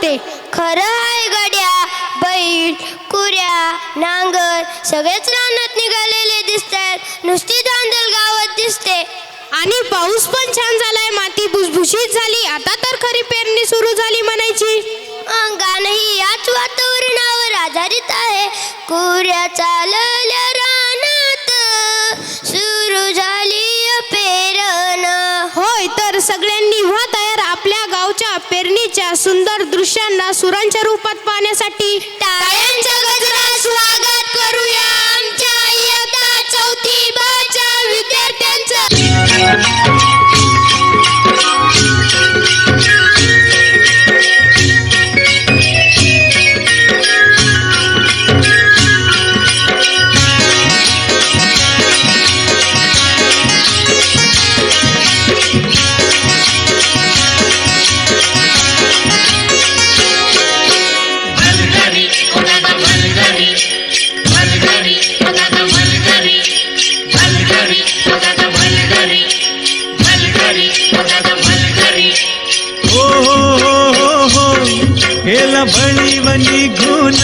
होते. खरं आहे गड्या, बैल कुऱ्या नांगर सगळेच रानात निघालेले दिसतात. नुसती धांदल गावात दिसते. आणि पाऊस पण छान झालाय, माती भुसभुशीत झाली. आता तर खरी पेरणी सुरू झाली म्हणायची. गाणंही याच वातावरणावर आधारित आहे. कुऱ्या चालल्या रानात, सुरू झाली पेरण. होय, तर सगळ्यांनी व्हा तयार आपल्या गावच्या पेरणीच्या सुंदर दृश्यांना सुरांच्या रूपात पाहण्यासाठी. टाळ्यांचा गजरात स्वागत करूया आमच्या इयत्ता चौथी बाच्या विद्यार्थ्यांचं. गेला भळीवनी घुन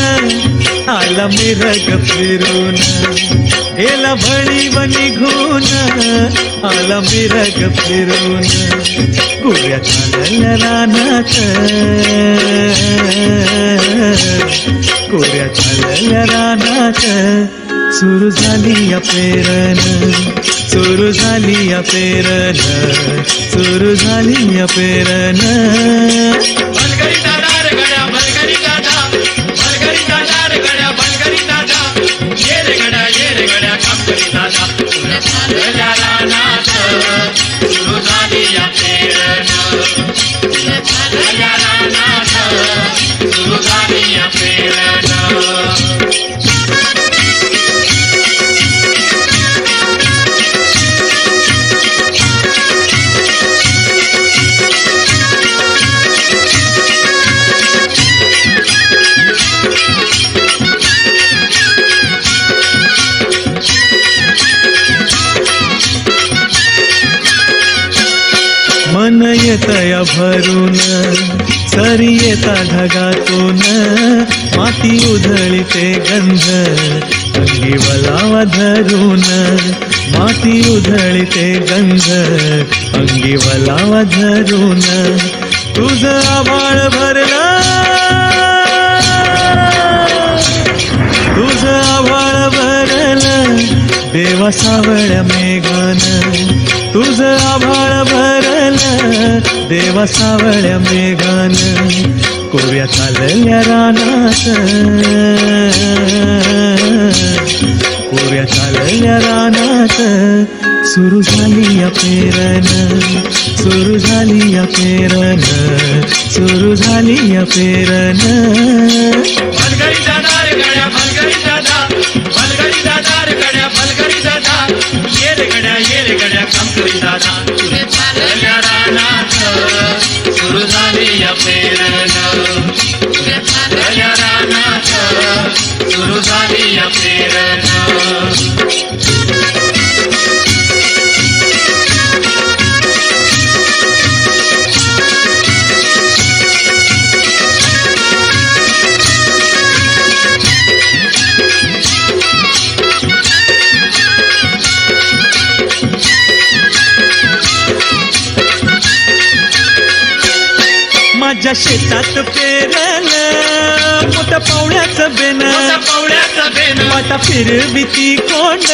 आला मिरग फिरून. गेला भळीवनी घुन आला मिरग फिरून. कुऱ्या चालल्या रानात, कुऱ्या चालल्या रानात. सुरू झाली या पेरण, सुरू झाली या पेरण, सुरू झाली या पेरण. भलगरी दादा रे गड्या, भलगरी दादा, भलगरी दादा रे गड्या, भलगरी दादा. ये रे गड्या काम करी दादा. तुला चालल्या रानात, सुरू झाली या पेरण. तुला चालल्या रानात, सुरू झाली या पेरण. मन येतया भरून, सरी येता ढगातून. माती उधळीते गंध, अंगी वलावा धरून. माती उधळीते गंध, अंगी वलावा धरून. तुझं आभाळ भरलं, तुझं आभाळ भरलं देवा सावळ्या मेघान. तुझं आभाळ भरलं देवा सावळ्या मेघान. कोऱ्या चालल्या रानात, कोऱ्या चालल्या रानात. सुरू झाली या पेरण, सुरू झाली या पेरण, सुरू झाली या पेरण. भलगरी दादा रे गड्या, भलगरी दादा, भलगरी दादा रे गड्या, भलगरी दादा. ये रे गड्या काम करी दादा. तुला चालल्या रानात, सुरू झाली या पेरण. तुला चालल्या रानात, सुरू झाली या पेरण. माझ्या शेतात पेरलं मोठ्या पावळ्याचं बेन. पावळ्याचं बेन, वाटा फिरवी ती कोंड,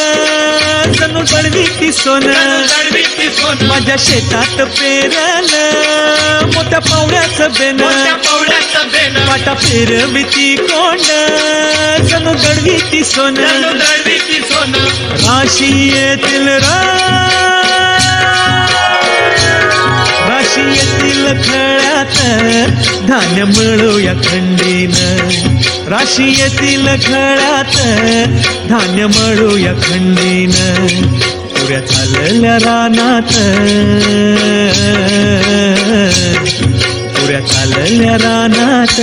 जणू गडवी ती सोन. गडवी ती सोन. माझ्या शेतात पेरलं मोठ्या पावळ्याचं बेन. पावळ्याचं बेन, वाटा फिरवी ती कोंड, जणू गडवी ती सोन. गडवी ती सोन. राशी येतील राशी येतील खळ्यात, धान्य मिळूया खंडीन. राशी येतील खळ्यात, धान्य मिळूया खंडीन. पुऱ्या चालल्या रानात, पुऱ्या चालल्या रानात.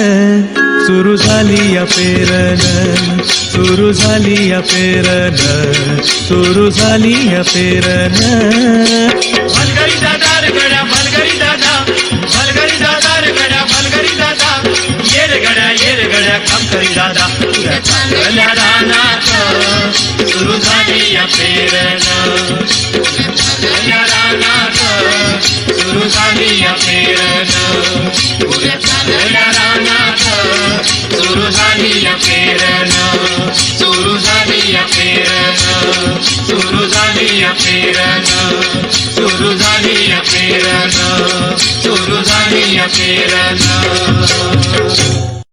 सुरू झाली या पेरण, सुरू झाली या पेरण, सुरू झाली या पेरण. भलगरी दादा रे गड्या, भलगरी दादा, भलगरी दादा रे गड्या, भलगरी दादा. पुऱ्या चालल्या रानात सुरू झाली या पेरण चालल्या रानात सुरू झाली या पेरण पुऱ्या चालल्या रानात सुरू झाली या पेरण सुरू झाली या पेरण सुरू झाली या पेरण सुरू झाली या पेरण सुरू झाली या पेरण